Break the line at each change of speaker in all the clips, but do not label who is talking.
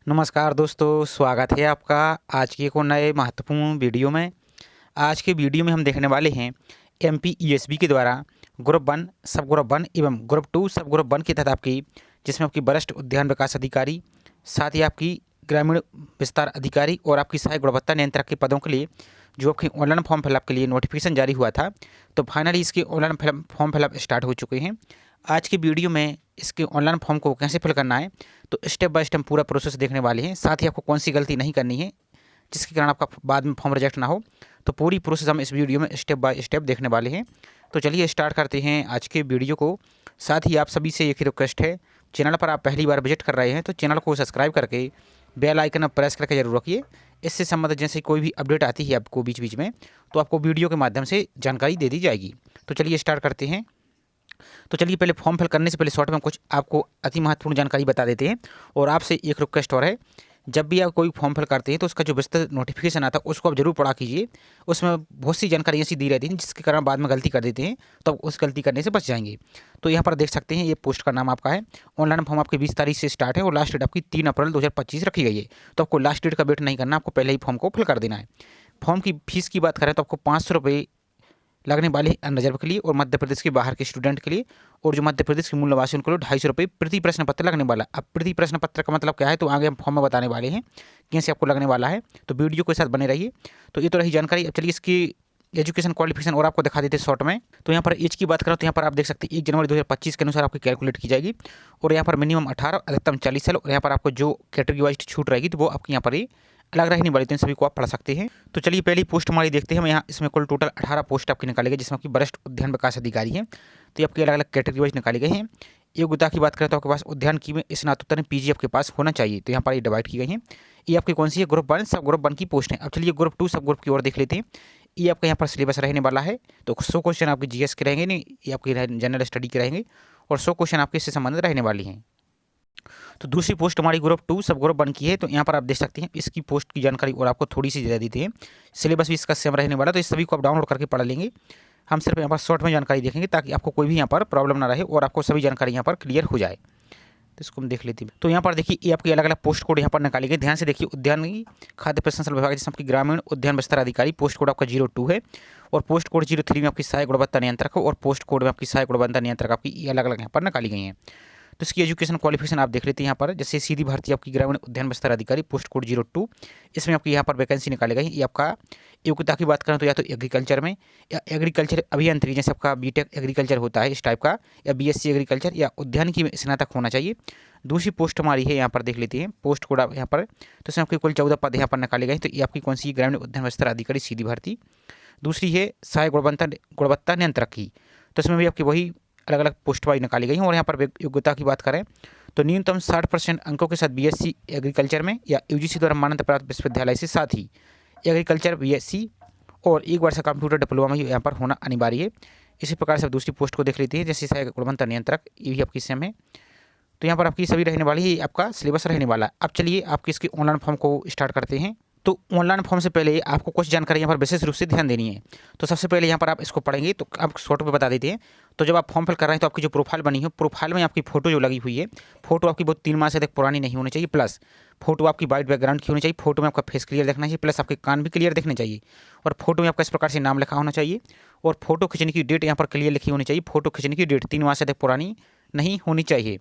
नमस्कार दोस्तों, स्वागत है आपका आज के एक और नए महत्वपूर्ण वीडियो में। आज के वीडियो में हम देखने वाले हैं एमपीईएसबी के द्वारा ग्रुप 1, सब ग्रुप 1 एवं ग्रुप 2 सब ग्रुप 1 के तहत आपकी जिसमें आपकी वरिष्ठ उद्यान विकास अधिकारी, साथ ही आपकी ग्रामीण विस्तार अधिकारी और आपकी सहायक गुणवत्ता नियंत्रक के पदों के लिए जो आपके ऑनलाइन फॉर्म फिलअप के लिए नोटिफिकेशन जारी हुआ था, तो फाइनली इसके ऑनलाइन फॉर्म फिलअप स्टार्ट हो चुके हैं। आज की वीडियो में इसके ऑनलाइन फॉर्म को कैसे फिल करना है, तो स्टेप बाय स्टेप पूरा प्रोसेस देखने वाले हैं। साथ ही आपको कौन सी गलती नहीं करनी है जिसके कारण आपका बाद में फॉर्म रिजेक्ट ना हो, तो पूरी प्रोसेस हम इस वीडियो में स्टेप बाय स्टेप देखने वाले हैं। तो चलिए स्टार्ट करते हैं आज के वीडियो को। साथ ही आप सभी से एक ही रिक्वेस्ट है, चैनल पर आप पहली बार विजिट कर रहे हैं तो चैनल को सब्सक्राइब करके बेल आइकन प्रेस करके जरूर रखिए। इससे संबंधित जैसे कोई भी अपडेट आती है आपको बीच बीच में, तो आपको वीडियो के माध्यम से जानकारी दे दी जाएगी। तो चलिए स्टार्ट करते हैं। तो चलिए पहले फॉर्म फिल करने से पहले शॉर्ट में कुछ आपको अति महत्वपूर्ण जानकारी बता देते हैं। और आपसे एक रिक्वेस्ट और है, जब भी आप कोई फॉर्म फिल करते हैं तो उसका जो विस्तृत नोटिफिकेशन आता है उसको आप जरूर पढ़ा कीजिए। उसमें बहुत सी जानकारी ऐसी दी रहती है जिसके कारण बाद में गलती कर देते हैं, तो आप उस गलती करने से बच जाएंगे। तो यहाँ पर देख सकते हैं ये पोस्ट का नाम आपका है। ऑनलाइन फॉर्म आपकी 20 तारीख से स्टार्ट है और लास्ट डेट आपकी 3 अप्रैल 2025 रखी गई है। तो आपको लास्ट डेट का वेट नहीं करना, आपको पहले ही फॉर्म को फिल कर देना है। फॉर्म की फीस की बात करें तो आपको 500 रुपये लगने वाले हैं अनरिजर्व के लिए और मध्य प्रदेश के बाहर के स्टूडेंट के लिए, और जो मध्य प्रदेश के मूल निवासी उनको 250 रुपये प्रति प्रश्न पत्र लगने वाला। अब प्रति प्रश्न पत्र का मतलब क्या है, तो आगे हम फॉर्म में बताने वाले हैं कैसे आपको लगने वाला है, तो वीडियो के साथ बने रहिए। तो ये तो रही जानकारी। अब चलिए इसकी एजुकेशन क्वालिफिकेशन और आपको दिखा देते हैं शॉर्ट में। तो यहाँ पर एज की बात करें तो यहाँ पर आप देख सकते हैं 1 जनवरी 2025 के अनुसार आपकी कैलकुलेट की जाएगी। और यहाँ पर मिनिमम 18 अधिकतम 40 साल, और यहाँ पर आपको जो कैटेगरी वाइज छूट रहेगी तो वो आपकी यहाँ पर ही अलग रहने वाली, तो इन सभी को आप पढ़ सकते हैं। तो चलिए पहली पोस्ट हमारी देखते हैं हम। यहाँ इसमें कुल टोटल 18 पोस्ट आपकी निकाली गई जिसमें आपकी वरिष्ठ उद्यान विकास अधिकारी हैं। तो ये आपकी अलग अलग कैटेगरी वाइज निकाली गई हैं। योग्यता की बात करें तो आपके पास उद्यान की में स्नातकोत्तर में पीजी आपके पास होना चाहिए, तो यहाँ पर ये डिवाइड की गई हैं। ये आपकी कौन सी है, ग्रुप 1 सब ग्रुप 1 की पोस्ट है। अब चलिए ग्रुप 2 सब ग्रुप की ओर देख लेते हैं। ये आपका यहाँ पर सिलेबस रहने वाला है। तो 100 क्वेश्चन आपके जीएस के रहेंगे, नहीं ये आपकी जनरल स्टडी के रहेंगे, और 100 क्वेश्चन आपके इससे संबंधित रहने वाली हैं। तो दूसरी पोस्ट हमारी ग्रुप 2 सब ग्रुप 1 की है। तो यहाँ पर आप देख सकते हैं इसकी पोस्ट की जानकारी और आपको थोड़ी सी दे देते हैं। सिलेबस भी इसका सेम रहने वाला, तो इस सभी को आप डाउनलोड करके पढ़ लेंगे। हम सिर्फ यहाँ पर शॉर्ट में जानकारी देखेंगे ताकि आपको कोई भी यहाँ पर प्रॉब्लम ना रहे और आपको सभी जानकारी यहाँ पर क्लियर हो जाए। तो इसको हम देख लेते हैं। तो यहाँ पर देखिए ये आपकी अलग अलग पोस्ट कोड यहाँ पर निकाली गई। ध्यान से देखिए, उद्यान खाद्य प्रसंस्करण विभाग जिसमें आपकी ग्रामीण उद्यान विस्तार अधिकारी, पोस्ट कोड आपका 02 है, और पोस्ट कोड 03 में आपकी सहायक गुणवत्ता नियंत्रक और पोस्ट कोड में आपकी सहायक गुणवत्ता नियंत्रक आपकी ये अलग अलग यहाँ पर निकाली गई हैं। तो इसकी एजुकेशन क्वालिफिकेशन आप देख लेते हैं यहाँ पर। जैसे सीधी भर्ती आपकी ग्रामीण उद्यान विस्तार अधिकारी, पोस्ट कोड 02, इसमें आपकी यहाँ पर वैकेंसी निकाली गई। ये आपका योग्यता की बात करें तो या तो एग्रीकल्चर में या एग्रीकल्चर अभियंत्री, जैसे आपका बीटेक एग्रीकल्चर होता है इस टाइप का, या बीएससी एग्रीकल्चर या उद्यानिकी की में स्नातक होना चाहिए। दूसरी पोस्ट हमारी है यहाँ पर देख लेते हैं, पोस्ट कोड आप यहाँ पर। तो इसमें आपकी कुल 14 पद यहाँ पर निकाले गए। तो ये आपकी कौन सी, ग्रामीण उद्यान विस्तार अधिकारी सीधी भर्ती। दूसरी है सहायक गुणवत्ता नियंत्रक की। तो इसमें भी आपकी वही अलग अलग पोस्ट वाइज निकाली गई हैं। और यहाँ पर योग्यता की बात करें तो न्यूनतम 60% अंकों के साथ बीएससी एग्रीकल्चर में या यूजीसी द्वारा मान्यता प्राप्त विश्वविद्यालय से, साथ ही एग्रीकल्चर बीएससी और 1 वर्ष का कंप्यूटर डिप्लोमा यहाँ पर होना अनिवार्य है। इसी प्रकार से आप दूसरी पोस्ट को देख लेते हैं, जैसे सहायक गुणवत्ता नियंत्रक, ये भी आपकी सेम है। तो यहाँ पर आपकी सभी रहने वाली है, आपका सिलेबस रहने वाला है। अब चलिए आपकी इसकी ऑनलाइन फॉर्म को स्टार्ट करते हैं। तो ऑनलाइन फॉर्म से पहले आपको कुछ जानकारी यहाँ पर विशेष रूप से ध्यान देनी है। तो सबसे पहले यहाँ पर आप इसको पढ़ेंगे तो आप शॉर्ट में बता देते हैं। तो जब आप फॉर्म फिल कर रहे हैं तो आपकी जो प्रोफाइल बनी है, प्रोफाइल में आपकी फोटो जो लगी हुई है, फोटो आपकी बहुत 3 माह से अधिक पुरानी नहीं होनी चाहिए, प्लस फोटो आपकी वाइट बैकग्राउंड की होनी चाहिए। फोटो में आपका फेस क्लियर दिखना चाहिए, प्लस आपके कान भी क्लियर दिखने चाहिए, और फोटो में आपका इस प्रकार से नाम लिखा होना चाहिए, और फोटो खींचने की डेट यहाँ पर क्लियर लिखी होनी चाहिए। फोटो खींचने की डेट 3 माह से अधिक पुरानी नहीं होनी चाहिए।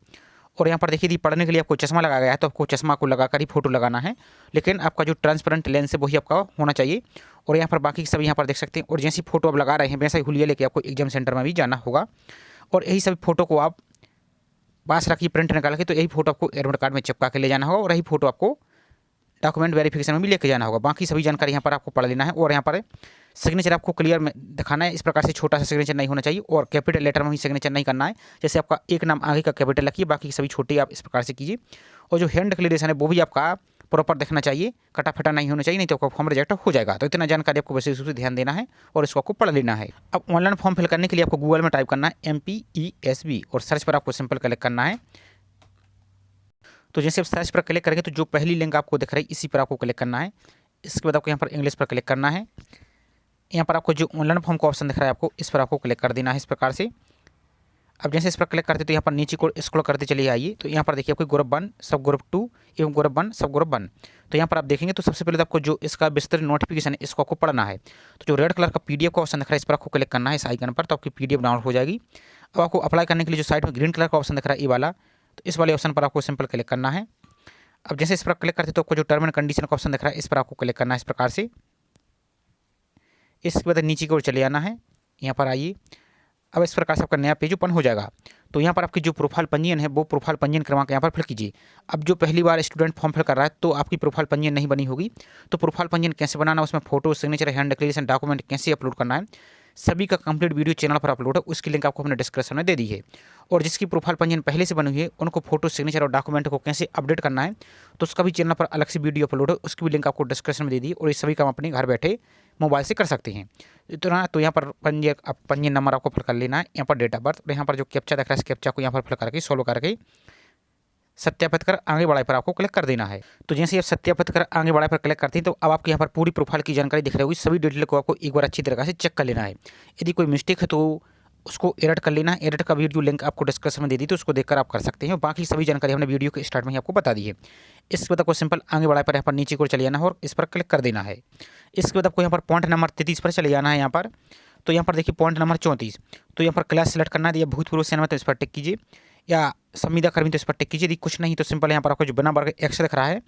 और यहाँ पर देखिए यदि पढ़ने के लिए आपको चश्मा लगाया गया है तो आपको चश्मा को लगाकर ही फोटो लगाना है, लेकिन आपका जो ट्रांसपेरेंट लेंस है वही आपका होना चाहिए। और यहाँ पर बाकी सभी यहाँ पर देख सकते हैं। और जैसी फोटो आप लगा रहे हैं वैसा ही हुलिया लेके आपको एग्जाम सेंटर में भी जाना होगा, और यही सभी फोटो को आप पास रखिए प्रिंट निकाल के। तो यही फोटो आपको एडमिट कार्ड में चिपका के ले जाना होगा, और यही फोटो आपको डॉक्यूमेंट वेरिफिकेशन में भी लेके जाना होगा। बाकी सभी जानकारी यहाँ पर आपको पढ़ लेना है। और यहाँ पर सिग्नेचर आपको क्लियर में दिखाना है, इस प्रकार से छोटा सा सिग्नेचर नहीं होना चाहिए, और कैपिटल लेटर में भी सिग्नेचर नहीं करना है। जैसे आपका एक नाम आगे का कैपिटल रखिए, बाकी सभी छोटे आप इस प्रकार से कीजिए। और जो हैंड डिक्लेरेशन है वो भी आपका प्रॉपर दिखना चाहिए, कटा फटा नहीं होना चाहिए, नहीं तो आपका फॉर्म रिजेक्ट हो जाएगा। तो इतना जानकारी आपको विशेष रूप से ध्यान देना है और इसको आपको पढ़ लेना है। अब ऑनलाइन फॉर्म फिल करने के लिए आपको गूगल में टाइप करना है MPESB, और सर्च पर आपको सिंपल क्लिक करना है। तो जैसे आप सर्च पर क्लिक करेंगे तो जो पहली लिंक आपको दिख रही है इसी पर आपको क्लिक करना है। इसके बाद आपको यहाँ पर इंग्लिश पर क्लिक करना है। यहाँ पर आपको जो ऑनलाइन फॉर्म का ऑप्शन दिख रहा है आपको इस पर आपको क्लिक कर देना है इस प्रकार से। अब जैसे इस पर क्लिक करते तो यहाँ पर नीचे को स्क्रॉल करते चलिए आइए, तो यहाँ पर देखिए आपको ग्रुप 1 सब ग्रुप 2 एवं ग्रुप 1 सब ग्रुप 1। तो यहाँ पर आप देखेंगे तो सबसे पहले तो आपको जो इसका विस्तृत नोटिफिकेशन है इसको आपको पढ़ना है। तो जो रेड कलर का पीडीएफ का ऑप्शन दिख रहा है इस पर आपको क्लिक करना है इस आइकन पर, तो आपकी पीडीएफ डाउनलोड हो जाएगी। अब आपको अप्लाई करने के लिए जो साइड में ग्रीन कलर का ऑप्शन दिख रहा है ये वाला, तो इस वाले ऑप्शन पर आपको सिंपल क्लिक करना है। अब जैसे इस पर क्लिक करते तो आपको जो टर्म एंड कंडीशन का ऑप्शन दिख रहा है इस पर आपको क्लिक करना है इस प्रकार से। इसके बाद नीचे की ओर चले आना है, यहाँ पर आइए। अब इस प्रकार से आपका नया पेज ओपन हो जाएगा। तो यहाँ पर आपकी जो प्रोफाइल पंजीयन है वो प्रोफाइल पंजीयन क्रमांक यहाँ पर फिल कीजिए। अब जो पहली बार स्टूडेंट फॉर्म फिल कर रहा है तो आपकी प्रोफाइल पंजीयन नहीं बनी होगी, तो प्रोफाइल पंजीयन कैसे बनाना, उसमें photo, signature, hand declaration, document कैसे अपलोड करना है, सभी का कंप्लीट वीडियो चैनल पर अपलोड है, उसकी लिंक आपको हमने डिस्क्रिप्शन में दे दी है। और जिसकी प्रोफाइल पंजीयन पहले से बनी हुई है उनको फोटो, सिग्नेचर और डॉक्यूमेंट को कैसे अपडेट करना है तो उसका भी चैनल पर अलग से वीडियो अपलोड है, उसकी भी लिंक आपको डिस्क्रिप्शन में दे दी। और ये सभी काम अपने घर बैठे मोबाइल से कर सकते हैं। इतना तो यहाँ पर पंजीयन नंबर आपको फिल कर लेना है, यहाँ पर डेट ऑफ बर्थ, और यहाँ पर जो कैप्चा दिख रहा है इस कैप्चा को यहाँ पर फिल करके सॉल्व करके सत्यापित कर आगे बढ़ाए पर आपको क्लिक कर देना है। तो जैसे आप सत्यापित कर आगे बढ़ाए पर क्लिक करते हैं तो अब आपके यहाँ पर पूरी प्रोफाइल की जानकारी दिख रही होगी। सभी डिटेल को आपको एक बार अच्छी तरह से चेक कर लेना है। यदि कोई मिस्टेक है तो उसको एडिट कर लेना है। एडिट का वीडियो लिंक आपको डिस्क्रिप्शन में दे दी, तो उसको देखकर आप कर सकते हैं। बाकी सभी जानकारी हमने वीडियो के स्टार्ट में ही आपको बता दी है। इसके बाद आपको सिंपल आगे बढ़ाए पर यहाँ पर नीचे को चले जाना है और इस पर क्लिक कर देना है। इसके बाद आपको यहाँ पर पॉइंट नंबर 33 पर चले जाना है। यहाँ पर तो यहाँ पर देखिए पॉइंट नंबर 34, तो यहाँ पर क्लास सेलेक्ट करना है। या भूतपूर्व सेना में तो इस पर टिक कीजिए, या संविदा कर्मी तो इस पर टिक कीजिए। यदि कुछ नहीं तो सिंपल यहाँ पर आपको जो बिना वर्ग एक्स दिख रहा है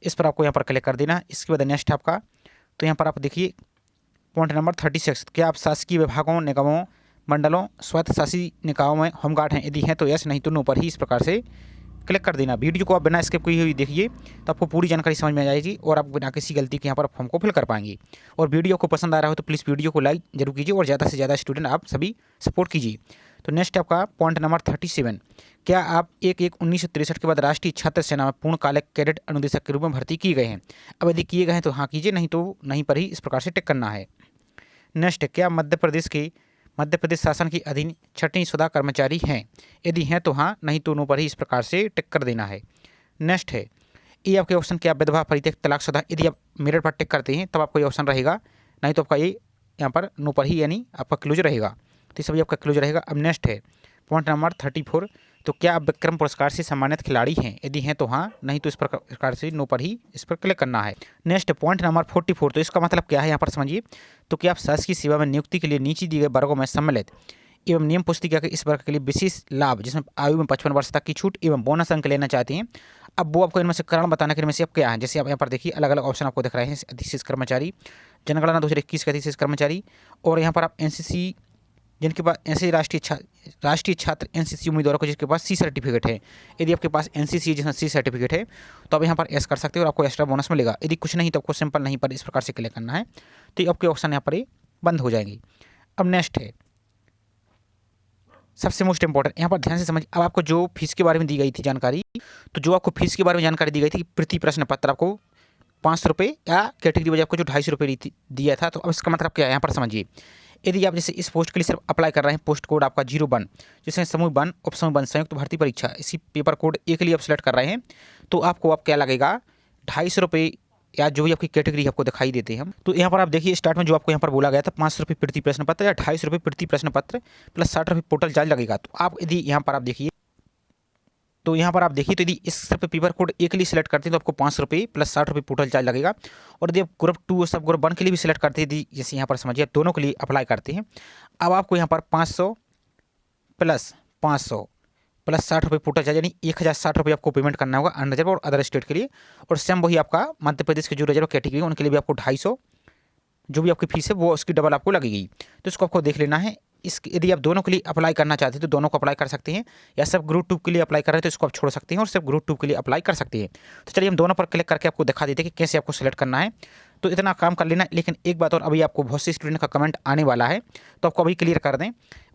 इस पर आपको यहाँ पर क्लिक कर देना है। इसके बाद नेक्स्ट आपका, तो यहाँ पर आप देखिए पॉइंट नंबर 36, क्या आप शासकीय विभागों, निगमों, मंडलों, स्वायत्त शासी निकायों में होमगार्ड हैं? यदि हैं तो यस, नहीं तो नो पर ही इस प्रकार से क्लिक कर देना। वीडियो को आप बिना स्किप किए हुए देखिए तो आपको पूरी जानकारी समझ में आ जाएगी और आप बिना किसी गलती के यहाँ पर फॉर्म को फिल कर पाएंगे। और वीडियो को पसंद आ रहा हो तो प्लीज़ वीडियो को लाइक जरूर कीजिए और ज़्यादा से ज़्यादा स्टूडेंट आप सभी सपोर्ट कीजिए। तो नेक्स्ट आपका पॉइंट नंबर 37, क्या आप 1/1/1963 के बाद राष्ट्रीय छात्र सेना में पूर्णकालिक कैडेट अनुदेशक के रूप में भर्ती किए गए हैं? अब यदि किए गए हैं तो हाँ कीजिए, नहीं तो नहीं पर ही इस प्रकार से टिक करना है। नेक्स्ट, क्या मध्य प्रदेश शासन के अधीन छठवीं शुदा कर्मचारी हैं? यदि हैं तो हाँ, नहीं तो नो पर ही इस प्रकार से टिक कर देना है। नेक्स्ट है ये आपके ऑप्शन, क्या विधवा, परित्यक्त, तलाकशुदा? यदि आप मेरिट पर टिक करते हैं तब आपको ये ऑप्शन रहेगा, नहीं तो आपका ये यहाँ पर नो पर ही यानी आपका क्लोज रहेगा। तो ये सभी आपका क्लोज रहेगा। अब नेक्स्ट है पॉइंट नंबर 34, तो क्या आप विक्रम पुरस्कार से सम्मानित खिलाड़ी हैं? यदि हैं तो हाँ, नहीं तो इस प्रकार से नो पर ही इस पर क्लिक करना है। नेक्स्ट पॉइंट नंबर 44, तो इसका मतलब क्या है यहाँ पर समझिए। तो क्या आप शासकीय सेवा में नियुक्ति के लिए नीचे दिए गए वर्गों में सम्मिलित एवं नियम पुस्तिका के इस वर्ग के लिए विशेष लाभ जिसमें आयु में 55 वर्ष तक की छूट एवं बोनस अंक लेना चाहते हैं? अब वो आपको इनमें से कारण बताने के इनमें से अब क्या है, जैसे आप यहाँ पर देखिए अलग अलग ऑप्शन आपको दिख रहे हैं। अधिशेष कर्मचारी, जनगणना 2021 के अधिशेष कर्मचारी, और यहाँ पर आप एनसीसी जिनके पास ऐसे राष्ट्रीय छात्र एनसीसी उम्मीदवारों को जिसके पास सी सर्टिफिकेट है। यदि आपके पास एनसीसी जिसमें सी सर्टिफिकेट है तो आप यहाँ पर एस कर सकते हो और आपको एक्स्ट्रा बोनस मिलेगा। यदि कुछ नहीं तो आपको सिंपल नहीं पर इस प्रकार से क्लिक करना है, तो आपके ऑप्शन यहाँ पर ये बंद हो जाएंगे। अब नेक्स्ट है सबसे मोस्ट इंपॉर्टेंट, यहाँ पर ध्यान से समझ। अब आपको जो फीस के बारे में दी गई थी जानकारी, तो जो आपको फीस के बारे में जानकारी दी गई थी प्रति प्रश्न पत्र आपको 500 रुपये, या कैटेगरी वाइज आपको जो 250 रुपये दिया था। तो अब इसका मतलब क्या है यहाँ पर समझिए। यदि आप जैसे इस पोस्ट के लिए सिर्फ अप्लाई कर रहे हैं, पोस्ट कोड आपका 01 जैसे समूह 1 उपसमूह 1 संयुक्त भर्ती परीक्षा, इसी पेपर कोड ए के लिए आप सेलेक्ट कर रहे हैं, तो आपको अब क्या लगेगा 250 रुपये, या जो भी आपकी कैटेगरी आपको दिखाई देते हैं हम। तो यहाँ पर आप देखिए स्टार्ट में जो आपको यहाँ पर बोला गया था 500 रुपये प्रति प्रश्न पत्र या 250 रुपये प्रति प्रश्न पत्र प्लस 60 रुपये पोर्टल चार्ज लगेगा। तो आप यदि यहाँ पर आप देखिए, तो यदि इस पेपर कोड ए के लिए सिलेक्ट करते हैं तो आपको 500 रुपये प्लस 60 रुपये पोर्टल चार्ज लगेगा। और यदि आप ग्रुप 2 और सब ग्रुप 1 के लिए भी सिलेक्ट करते हैं, जैसे यहाँ पर समझिए आप दोनों के लिए अप्लाई करते हैं, अब आपको यहाँ पर 500 प्लस 60 रुपये पोर्टल चार्ज यानी 1060 रुपये आपको पेमेंट करना होगा अनरिजर्व और अदर स्टेट के लिए। और सेम वही आपका मध्य प्रदेश के जो रिजर्व कैटेगरी है उनके लिए भी आपको 250 जो भी आपकी फीस है वो उसकी डबल आपको लगेगी। तो इसको आपको देख लेना है। यदि आप दोनों के लिए अप्लाई करना चाहते हैं तो दोनों को अप्लाई कर सकते हैं, या सब ग्रुप 2 के लिए अप्लाई कर रहे हैं तो इसको आप छोड़ सकते हैं और सब ग्रुप 2 के लिए अप्लाई कर सकते हैं। तो चलिए हम दोनों पर क्लिक करके आपको दिखा देते हैं कि कैसे आपको सेलेक्ट करना है। तो इतना काम कर लेना। लेकिन एक बात और, अभी आपको बहुत से स्टूडेंट का कमेंट आने वाला है तो आपको अभी क्लियर कर दें।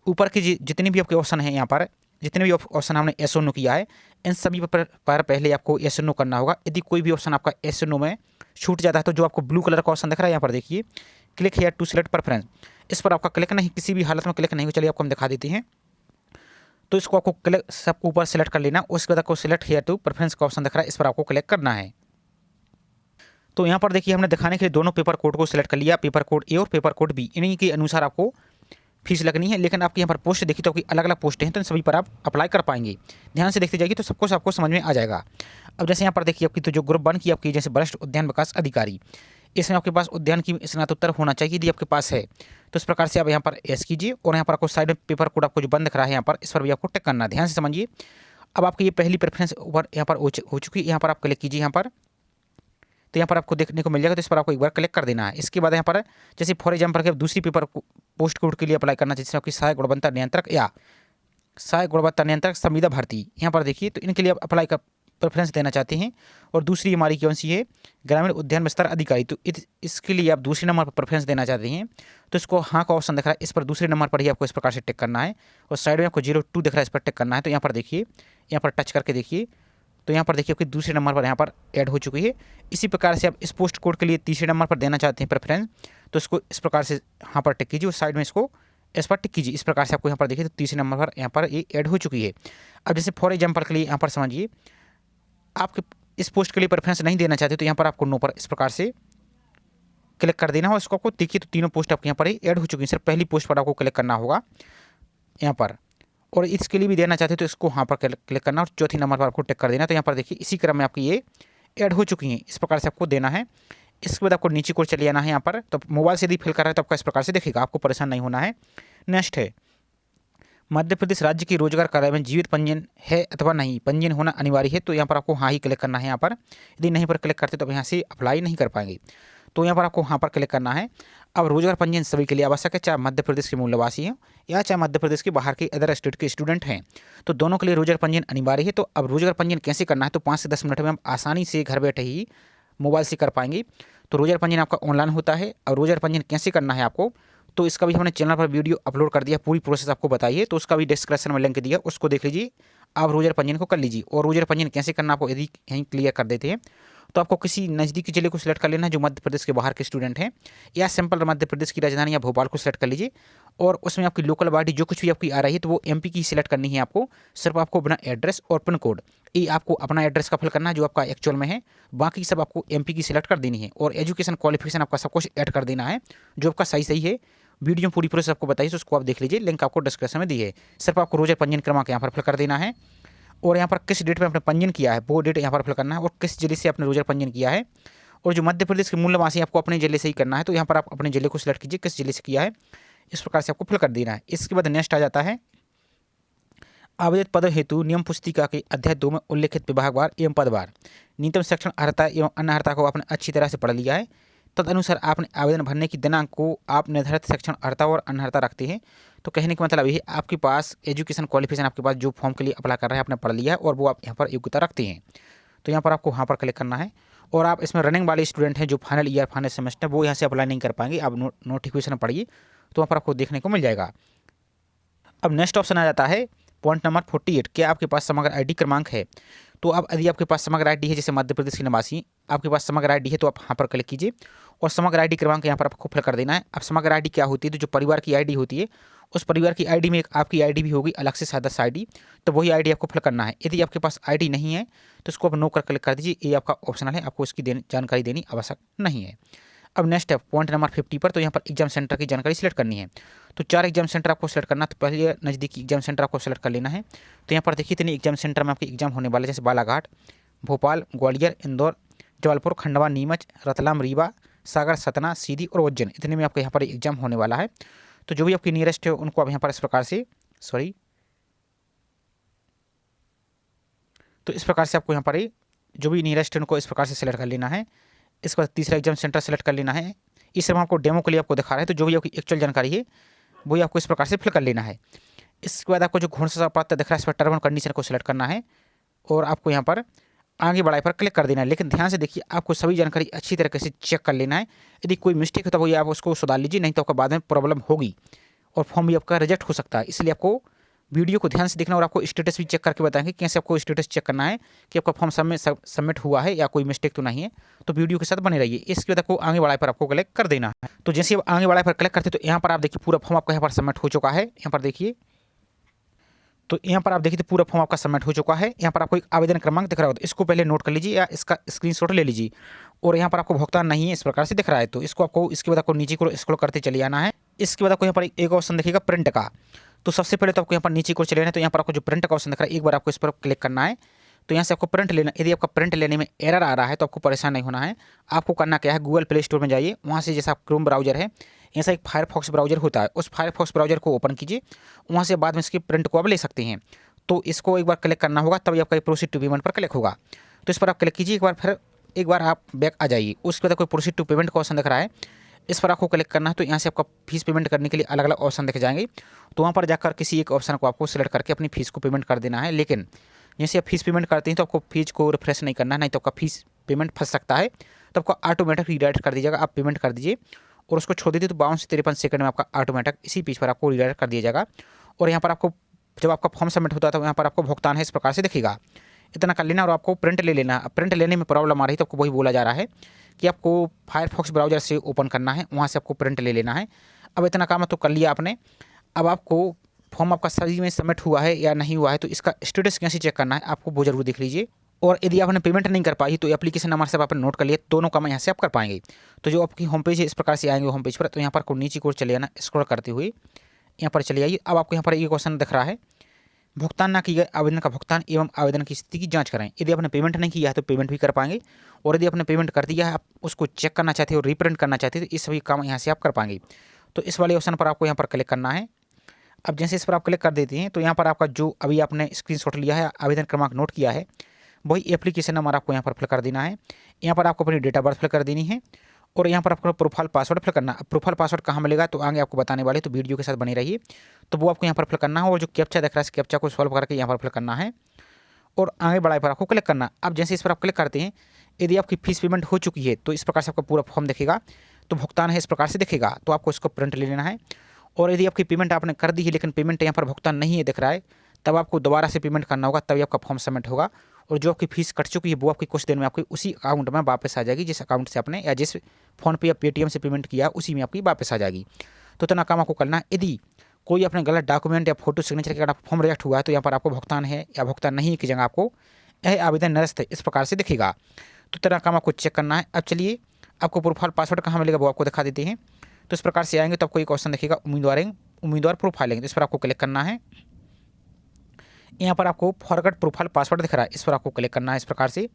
ऊपर की जितने भी आपके ऑप्शन हैं, यहाँ पर जितने भी ऑप्शन हमने एस और नो किया है, इन सभी पर पहले आपको एस और नो करना होगा। यदि कोई भी ऑप्शन आपका एस और नो में छूट जाता है तो जो आपको ब्लू कलर का ऑप्शन दिख रहा है यहाँ पर देखिए click here to select preference, इस पर आपका क्लिक नहीं, किसी भी हालत में क्लिक नहीं हो। चलिए आपको हम दिखा देते हैं। तो इसको आपको क्लिक सबको ऊपर सेलेक्ट कर लेना। उसके बाद आपको सिलेक्ट हेयर टू प्रेफरेंस का ऑप्शन दिख रहा है, इस पर आपको क्लिक करना है। तो यहाँ पर देखिए हमने दिखाने के लिए दोनों पेपर कोड को सिलेक्ट कर लिया, पेपर कोड ए और पेपर कोड बी। इन्हीं के अनुसार आपको फीस लगनी है, लेकिन आपकी यहाँ पर पोस्ट देखी तो आपकी अलग अलग पोस्ट हैं, तो इन सभी पर आप अप्लाई कर पाएंगे। ध्यान से देखते जाइए तो सब कुछ आपको समझ में आ जाएगा। अब जैसे यहाँ पर देखिए आपकी तो जो ग्रुप 1 की आपकी जैसे वरिष्ठ उद्यान विकास अधिकारी, इसमें आपके पास उद्यान की स्नातकोत्तर होना चाहिए। यदि आपके पास है तो इस प्रकार से आप यहाँ पर एस कीजिए, और यहाँ पर आपको साइड में पेपर कोड आपको जो बंद दिख रहा है यहाँ पर, इस पर भी आपको टिक करना है। ध्यान से समझिए। अब आपकी ये पहली प्रेफरेंस ऊपर यहाँ पर हो चुकी है। यहाँ पर आप क्लिक कीजिए यहाँ पर, तो यहाँ पर आपको देखने को मिल जाएगा। तो इस पर आपको एक बार क्लिक कर देना है। इसके बाद यहाँ पर जैसे फॉर एग्जाम्पल के दूसरी पेपर पोस्ट कोड के लिए अप्लाई करना चाहिए, जैसे आपकी सहायक गुणवत्ता नियंत्रक या सहायक गुणवत्ता नियंत्रक संविदा भर्ती, यहाँ पर देखिए तो इनके लिए आप अप्लाई का प्रेफरेंस देना चाहते हैं। और दूसरी हमारी कौन सी है, ग्रामीण उद्यान विस्तार अधिकारी, तो इसके लिए आप दूसरे नंबर पर प्रेफरेंस देना चाहते हैं। तो इसको हाँ का ऑप्शन दिख रहा है, इस पर दूसरे नंबर पर ही आपको इस प्रकार से टिक करना है। और साइड में आपको 02 दिख रहा है, इस पर टिक करना है। तो यहाँ पर देखिए, यहाँ पर टच करके देखिए, तो यहाँ पर देखिए आपकी दूसरे नंबर पर यहाँ पर ऐड हो चुकी है। इसी प्रकार से आप इस पोस्ट कोड के लिए तीसरे नंबर पर देना चाहते हैं प्रेफरेंस, तो इसको इस प्रकार से यहाँ पर टिक कीजिए और साइड में इसको इस पर टिक कीजिए। इस प्रकार से आपको यहाँ पर देखिए तो तीसरे नंबर पर यहाँ पर ये ऐड हो चुकी है। अब जैसे फॉर एग्जाम्पल के लिए यहाँ पर समझिए, आपके इस पोस्ट के लिए प्रेफरेंस नहीं देना चाहते तो यहाँ पर आपको नो पर इस प्रकार से क्लिक कर देना है। इसको आपको देखिए तो तीनों पोस्ट आपके यहाँ पर ऐड हो चुकी है। सिर्फ पहली पोस्ट पर आपको क्लिक करना होगा यहाँ पर, और इसके लिए भी देना चाहते हो तो इसको यहाँ पर क्लिक करना और चौथी नंबर पर आपको टिक कर देना। तो यहाँ पर देखिए इसी क्रम में आपकी ये ऐड हो चुकी हैं। इस प्रकार से आपको देना है। इसके बाद आपको नीचे को चले आना है यहाँ पर। तो मोबाइल से यदि फिल कर रहा है तो आपका इस प्रकार से दिखेगा, आपको परेशान नहीं होना है। नेक्स्ट है, मध्य प्रदेश राज्य की रोजगार कार्यालय में जीवित पंजीयन है अथवा नहीं, पंजीयन होना अनिवार्य है। तो यहाँ पर आपको हाँ ही क्लिक करना है यहाँ पर। यदि नहीं पर क्लिक करते तो आप यहाँ से अप्लाई नहीं कर पाएंगे, तो यहाँ पर आपको हाँ पर क्लिक करना है। अब रोजगार पंजीयन सभी के लिए आवश्यक है, चाहे मध्य प्रदेश के मूल निवासी हैं या चाहे मध्य प्रदेश के बाहर के अदर स्टेट के स्टूडेंट हैं, तो दोनों के लिए रोजगार पंजीयन अनिवार्य है। तो अब रोजगार पंजीयन कैसे करना है, तो 5 से 10 मिनट में हम आसानी से घर बैठे ही मोबाइल से कर पाएंगे। तो रोजगार पंजीयन आपका ऑनलाइन होता है। और रोजगार पंजीयन कैसे करना है आपको, तो इसका भी हमने चैनल पर वीडियो अपलोड कर दिया, पूरी प्रोसेस आपको बताइए, तो उसका भी डिस्क्रिप्शन में लिंक दिया, उसको देख लीजिए। आप रोजगार पंजीयन को कर लीजिए। और रोजगार पंजीयन कैसे करना आपको यदि यहीं क्लियर कर देते हैं, तो आपको किसी नज़दीकी जिले को सिलेक्ट कर लेना है जो मध्य प्रदेश के बाहर के स्टूडेंट हैं, या सिंपल मध्य प्रदेश की राजधानी या भोपाल को सिलेक्ट कर लीजिए। और उसमें आपकी लोकल बॉडी जो कुछ भी आपकी आ रही है तो वो एमपी की सिलेक्ट करनी है आपको। सिर्फ आपको अपना एड्रेस और पिन कोड, ये आपको अपना एड्रेस का फिल करना है जो आपका एक्चुअल में है, बाकी सब आपको एमपी की सिलेक्ट कर देनी है। और एजुकेशन क्वालिफिकेशन आपका सब कुछ ऐड कर देना है जो आपका सही सही है। वीडियो में पूरी प्रोसेस आपको बताइए, तो उसको आप देख लीजिए, लिंक आपको डिस्क्रिप्शन में दी है। सिर्फ आपको रोजगार पंजीयन क्रमांक यहाँ पर फिल कर देना है, और यहाँ पर किस डेट में आपने पंजीयन किया है वो डेट यहाँ पर फिल करना है, और किस जिले से आपने रोजगार पंजीयन किया है। और जो मध्य प्रदेश के मूल निवासी आपको अपने जिले से ही करना है, तो यहाँ पर आप अपने जिले को सिलेक्ट कीजिए किस जिले से किया है, इस प्रकार से आपको फिल कर देना है। इसके बाद नेक्स्ट आ जाता है, आवेदित पदों हेतु नियम पुस्तिका के अध्याय 2 में उल्लेखित विभागवार एवं पदवार न्यूनतम शिक्षण अर्हता एवं अन्य अर्हता को आपने अच्छी तरह से पढ़ लिया है। तदनुसार आपने आवेदन भरने की दिनांक को आप निर्धारित शिक्षण अर्हता और अनर्हता रखते हैं। तो कहने का मतलब ये है, आपके पास एजुकेशन क्वालिफिकेशन आपके पास जो फॉर्म के लिए अप्लाई कर रहे हैं आपने पढ़ लिया है और वो आप यहाँ पर योग्यता रखते हैं। तो यहाँ पर आपको यहाँ पर क्लिक करना है। और आप इसमें रनिंग वाले स्टूडेंट हैं जो फाइनल ईयर फाइनल सेमेस्टर, वो यहाँ से अप्लाई नहीं कर पाएंगे। आप नोटिफिकेशन पढ़िए तो वहाँ पर आपको देखने को मिल जाएगा। अब नेक्स्ट ऑप्शन आ जाता है पॉइंट नंबर 48, क्या आपके पास समग्र आईडी क्रमांक है। तो अब यदि आपके पास समग्र आईडी है, जैसे मध्य प्रदेश के निवासी आपके पास समग्र आईडी है, तो आप यहाँ पर क्लिक कीजिए और समग्र आईडी क्रमांक यहाँ पर आपको फिल कर देना है। अब समग्र आईडी क्या होती है, तो जो परिवार की आईडी होती है उस परिवार की आईडी में एक आपकी आईडी भी होगी अलग से सदस्य आईडी, तो वही आईडी आपको फिल करना है। यदि आपके पास आईडी नहीं है तो इसको आप नो कर क्लिक कर दीजिए, ये आपका ऑप्शनल है, आपको इसकी जानकारी देनी आवश्यक नहीं है। अब नेक्स्ट है पॉइंट नंबर 50 पर, तो यहाँ पर एग्जाम सेंटर की जानकारी सिलेक्ट करनी है। तो 4 एग्जाम सेंटर आपको सिलेक्ट करना है। तो पहले नज़दीकी एग्जाम सेंटर आपको सिलेक्ट कर लेना है। तो यहाँ पर देखिए इतने एग्जाम सेंटर में आपके एग्जाम होने वाले, जैसे बालाघाट, भोपाल, ग्वालियर, इंदौर, जबलपुर, खंडवा, नीमच, रतलाम, रीवा, सागर, सतना, सीधी और उज्जैन, इतने में आपका यहाँ पर एग्जाम होने वाला है। तो जो भी आपकी नियरेस्ट है उनको आप यहाँ पर इस प्रकार से तो इस प्रकार से आपको यहाँ पर जो भी नियरेस्ट है उनको इस प्रकार से सिलेक्ट कर लेना है। इसके बाद तीसरा एग्जाम सेंटर सेलेक्ट कर लेना है। इस समय आपको डेमो के लिए आपको दिखा रहा है, तो जो भी आपकी एक्चुअल जानकारी है वही आपको इस प्रकार से फिल कर लेना है। इसके बाद आपको जो घोषणा पत्र दिख रहा है इस पर टर्म एंड कंडीशन को सिलेक्ट करना है और आपको यहाँ पर आगे बढ़ाई पर क्लिक कर देना है। लेकिन ध्यान से देखिए, आपको सभी जानकारी अच्छी तरीके से चेक कर लेना है। यदि कोई मिस्टेक है तो वही आप उसको सुधार लीजिए, नहीं तो आपका बाद में प्रॉब्लम होगी और फॉर्म भी आपका रिजेक्ट हो सकता है। इसलिए आपको वीडियो को ध्यान से देखना और आपको स्टेटस भी चेक करके बताएंगे कैसे आपको स्टेटस चेक करना है कि आपका फॉर्म सबमिट हुआ है या कोई मिस्टेक तो नहीं है। तो वीडियो के साथ बने रहिए। इसके बाद आपको आगे बढ़ाई पर आपको क्लिक कर देना है। तो जैसे आप आगे बढ़ाई पर क्लिक करते तो यहाँ पर आप देखिए पूरा फॉर्म आपका यहाँ पर सबमिट हो चुका है। यहाँ पर देखिए, तो यहाँ पर आप देखिए तो पूरा फॉर्म आपका सबमिट हो चुका है। यहाँ पर आपको एक आवेदन क्रमांक दिख रहा होगा, इसको पहले नोट कर लीजिए या इसका स्क्रीनशॉट ले लीजिए। और यहाँ पर आपको भुगतान नहीं है इस प्रकार से दिख रहा है, तो इसको आपको इसके बाद आपको नीचे को स्क्रॉल करते चले आना है। इसके बाद आपको यहाँ पर एक ऑप्शन दिखेगा प्रिंट का। तो सबसे पहले तो आपको यहाँ पर नीचे की ओर चले जाना है, तो यहाँ पर आपको जो प्रिंट का ऑप्शन दिख रहा है एक बार आपको इस पर क्लिक करना है। तो यहाँ से आपको प्रिंट लेना, यदि आपका प्रिंट लेने में एरर आ रहा है तो आपको परेशान नहीं होना है। आपको करना क्या है, गूगल प्ले स्टोर में जाइए, वहाँ से जैसा क्रोम ब्राउजर है ऐसा एक फायरफॉक्स ब्राउजर होता है, उस फायरफॉक्स ब्राउजर को ओपन कीजिए, वहाँ से बाद में इसकी प्रिंट को आप ले सकते हैं। तो इसको एक बार क्लिक करना होगा, तभी आपका प्रोसीड टू पेमेंट पर क्लिक होगा। तो इस पर आप क्लिक कीजिए एक बार, फिर एक बार आप बैक आ जाइए। उसके बाद कोई प्रोसीड टू पेमेंट का ऑप्शन दिख रहा है, इस पर आपको क्लिक करना है। तो यहाँ से आपका फीस पेमेंट करने के लिए अलग अलग ऑप्शन दिख जाएंगे, तो वहाँ पर जाकर किसी एक ऑप्शन को आपको सिलेक्ट करके अपनी फीस को पेमेंट कर देना है। लेकिन जैसे आप फीस पेमेंट करते हैं तो आपको फीस को रिफ्रेश नहीं करना है, नहीं तो आपका फीस पेमेंट फंस सकता है। तो आपको ऑटोमेटिक रीडायरेक्ट कर दीजिएगा, आप पेमेंट कर दीजिए और उसको छोड़ दीजिए, तो 52 से 53 सेकंड में आपका ऑटोमेटिक इसी पेज पर आपको रीडायरेक्ट कर दिया जाएगा। और यहाँ पर आपको जब आपका फॉर्म सबमिट होता है तो यहाँ पर आपको भुगतान है इस प्रकार से दिखेगा। इतना कर लेना और आपको प्रिंट ले लेना। प्रिंट लेने में प्रॉब्लम आ रही है तो आपको वही बोला जा रहा है कि आपको फायरफॉक्स ब्राउजर से ओपन करना है, वहाँ से आपको प्रिंट ले लेना है। अब इतना काम तो कर लिया आपने। अब आपको फॉर्म आपका सही में सबमिट हुआ है या नहीं हुआ है, तो इसका स्टेटस कैसे चेक करना है आपको वो जरूर देख लीजिए। और यदि आपने पेमेंट नहीं कर पाई तो एप्लीकेशन नंबर से आपने नोट कर लिया, दोनों काम यहाँ से आप कर पाएंगे। तो जो आपकी होम पेज है इस प्रकार से आएंगे होम पेज पर, तो यहाँ पर नीचे की ओर चले जाना, स्क्रॉल करते हुए यहाँ पर चले आइए। अब आपको यहाँ पर एक क्वेश्चन दिख रहा है, भुगतान ना किए गए आवेदन का भुगतान एवं आवेदन की स्थिति की जांच करें। यदि आपने पेमेंट नहीं किया है तो पेमेंट भी कर पाएंगे, और यदि आपने पेमेंट कर दिया है आप उसको चेक करना चाहते हो, रीप्रिंट करना चाहते हो, तो इस सभी काम यहाँ से आप कर पाएंगे। तो इस वाले ऑप्शन पर आपको यहाँ पर क्लिक करना है। अब जैसे इस पर आप क्लिक कर देते हैं तो यहाँ पर आपका जो अभी आपने स्क्रीनशॉट लिया है, आवेदन क्रमांक नोट किया है, वही एप्लीकेशन नंबर आपको यहाँ पर फिल कर देना है। यहाँ पर आपको अपनी डेट ऑफ बर्थ फिल कर देनी है, और यहाँ पर आपको प्रोफाइल पासवर्ड फिल करना। अब प्रोफाइल पासवर्ड कहाँ मिलेगा तो आगे आपको बताने वाले, तो वीडियो के साथ बने रहिए। तो वो आपको यहाँ पर फिल करना है, और जो कैप्चा दिख रहा है इस कैप्चा को सॉल्व करके यहाँ पर फिल करना है, और आगे बढ़ाए पर आपको क्लिक करना। अब जैसे इस पर आप क्लिक करते हैं, यदि आपकी फीस पेमेंट हो चुकी है तो इस प्रकार से आपका पूरा फॉर्म दिखेगा, तो भुगतान है इस प्रकार से दिखेगा, तो आपको इसको प्रिंट ले लेना है। और यदि आपकी पेमेंट आपने कर दी है लेकिन पेमेंट यहाँ पर भुगतान नहीं है दिख रहा है, तब आपको दोबारा से पेमेंट करना होगा, तभी आपका फॉर्म सबमिट होगा। और जो आपकी फीस कट चुकी है वो आपकी कुछ देर में आपकी उसी अकाउंट में वापस आ जाएगी, जिस अकाउंट से आपने या जिस फ़ोनपे या पेटीएम से पेमेंट किया उसी में आपकी वापस आ जाएगी। तो इतना काम आपको करना है। यदि कोई अपने गलत डॉक्यूमेंट या फोटो सिग्नेचर के कारण फॉर्म रिजेक्ट हुआ है तो यहाँ पर आपको भुगतान है या भुगतान नहीं की जगह आपको यह आवेदन निरस्त है इस प्रकार से दिखेगा। तो इतना काम आपको चेक करना है। अब चलिए आपको प्रोफाइल पासवर्ड कहाँ मिलेगा वो आपको दिखा देते हैं। तो इस प्रकार से आएंगे तो आपको एक ऑप्शन दिखेगा उम्मीदवार प्रोफाइलिंग, तो इस पर आपको क्लिक करना है। यहाँ पर आपको फॉरगेट प्रोफाइल पासवर्ड दिख रहा है, इस पर आपको क्लिक करना है इस प्रकार से।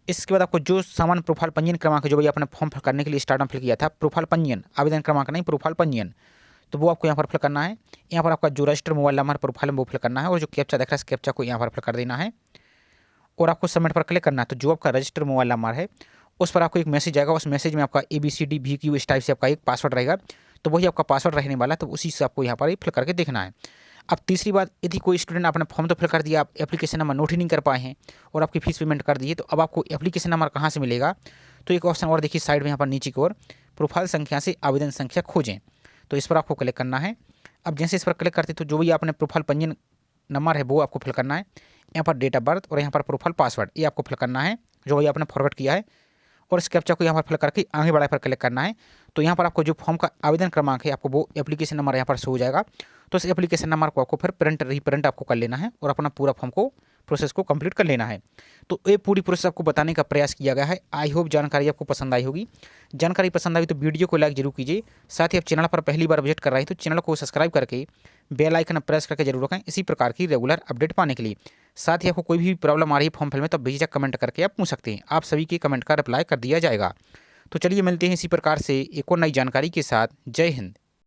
इसके बाद आपको जो सामान्य प्रोफाइल पंजीयन क्रमांक जो भी आपने फॉर्म फिल करने के लिए स्टार्ट में फिल किया था, प्रोफाइल पंजीयन, आवेदन क्रमांक नहीं, प्रोफाइल पंजीयन, तो वो आपको यहाँ पर फिल करना है। यहाँ पर आपका जो रजिस्टर मोबाइल नंबर प्रोफाइल में वो फिल करना है, और जो कैप्चा दिख रहा है इस कैप्चा को यहाँ पर फिल कर देना है, और आपको सबमिट पर क्लिक करना है। तो जो आपका रजिस्टर मोबाइल नंबर है उस पर आपको एक मैसेज आएगा, उस मैसेज में आपका ABCDVQ इस टाइप से आपका एक पासवर्ड रहेगा, तो वही आपका पासवर्ड रहने वाला है, तो उसी से आपको यहाँ पर फिल करके देखना है। अब तीसरी बात, यदि कोई स्टूडेंट आपने फॉर्म तो फिल कर दिया, आप एप्लीकेशन नंबर नोट ही नहीं कर पाए हैं और आपकी फीस पेमेंट कर दी है, तो अब आपको एप्लीकेशन नंबर कहाँ से मिलेगा। तो एक ऑप्शन और देखिए साइड में यहाँ पर नीचे की ओर, प्रोफाइल संख्या से आवेदन संख्या खोजें, तो इस पर आपको क्लिक करना है। अब जैसे इस पर क्लिक करते तो जो भी आपने प्रोफाइल पंजीयन नंबर है वो आपको फिल करना है। यहाँ पर डेट ऑफ बर्थ और यहाँ पर प्रोफाइल पासवर्ड ये आपको फिल करना है जो भी आपने फॉरवर्ड किया है, और इस कैप्चा को यहाँ पर फिल करके आगे बढ़ाए पर क्लिक करना है। तो यहाँ पर आपको जो फॉर्म का आवेदन क्रमांक है आपको वो एप्लीकेशन नंबर यहाँ पर शो हो जाएगा, तो इस एप्लीकेशन नंबर को आपको फिर रीप्रिंट आपको कर लेना है और अपना पूरा फॉर्म को प्रोसेस को कंप्लीट कर लेना है। तो ये पूरी प्रोसेस आपको बताने का प्रयास किया गया है। आई होप जानकारी आपको पसंद आई होगी। जानकारी पसंद आई तो वीडियो को लाइक जरूर कीजिए। साथ ही आप चैनल पर पहली बार विजिट कर रहे हैं तो चैनल को सब्सक्राइब करके बेल आइकन प्रेस करके जरूर रखें इसी प्रकार की रेगुलर अपडेट पाने के लिए। साथ ही आपको कोई भी प्रॉब्लम आ रही है फॉर्म फिल में तो बेझिझक कमेंट करके आप पूछ सकते हैं, आप सभी के कमेंट का रिप्लाई कर दिया जाएगा। तो चलिए मिलते हैं इसी प्रकार से एक और नई जानकारी के साथ। जय हिंद।